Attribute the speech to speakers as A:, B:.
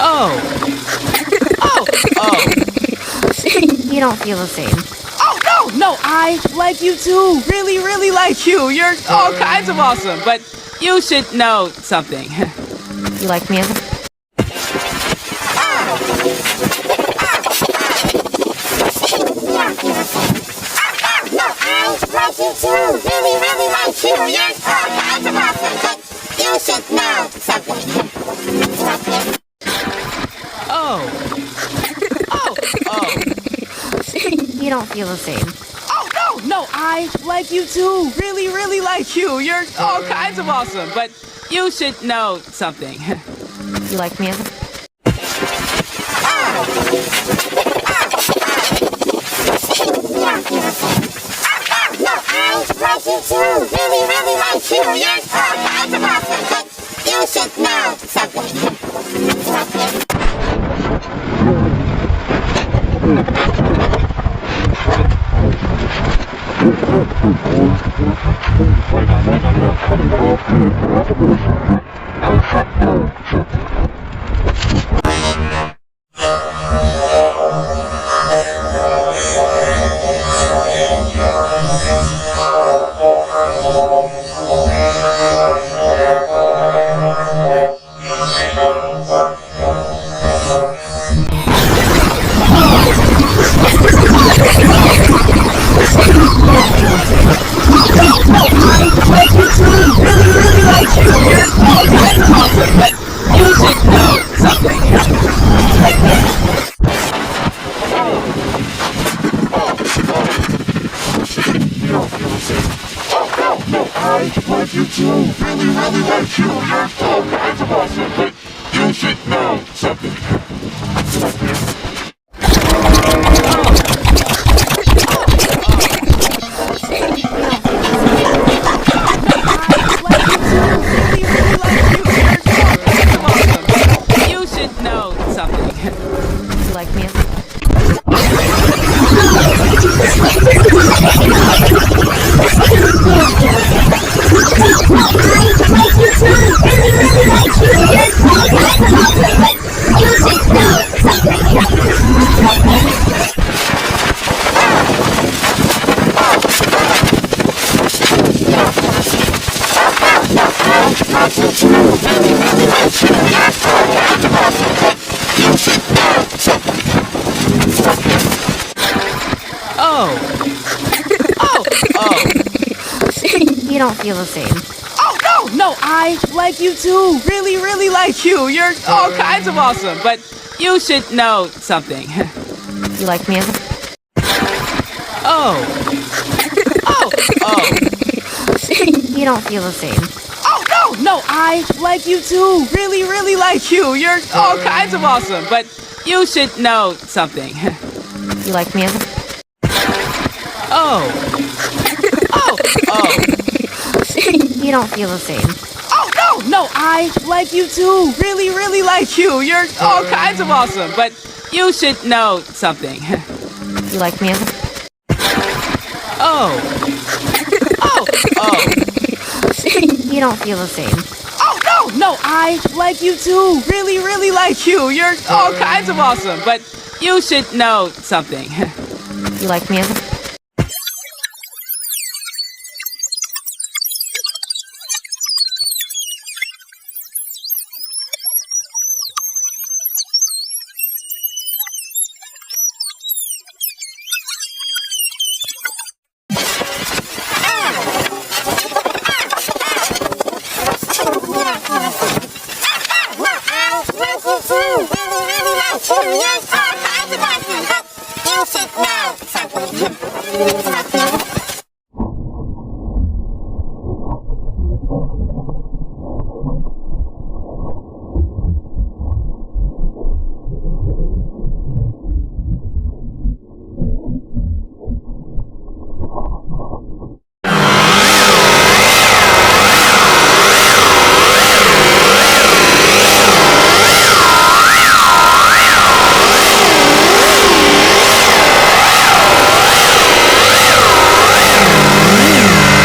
A: Oh, oh, oh.
B: You don't feel the same.
A: Oh, no, I like you too. Really, really like you. You're all kinds of awesome, but you should know something.
B: You like me as a...
C: No, I like you too. Really, really like you. You're all kinds of awesome, but you should know something.
A: Oh, oh, oh.
B: You don't feel the same.
A: Oh, no, I like you too. Really, really like you. You're all kinds of awesome, but you should know something.
B: You like me as a...
C: No, I like you too. Really, really like you. You're all kinds of awesome, but you should know something.
D: You too, really, really like you. You're all kinds of awesome, but you should know something.
A: You should know something.
B: You like me as a...
A: Oh, oh, oh.
B: You don't feel the same.
A: Oh, no, I like you too. Really, really like you. You're all kinds of awesome, but you should know something.
B: You like me as a...
A: Oh, oh, oh.
B: You don't feel the same.
A: Oh, no, I like you too. Really, really like you. You're all kinds of awesome, but you should know something.
B: You like me as a...
A: Oh, oh, oh.
B: You don't feel the same.
A: Oh, no, I like you too. Really, really like you. You're all kinds of awesome, but you should know something.
B: You like me as a...
A: Oh, oh, oh.
B: You don't feel the same.
A: Oh, no, I like you too. Really, really like you. You're all kinds of awesome, but you should know something.
B: You like me as a...
C: You should know something.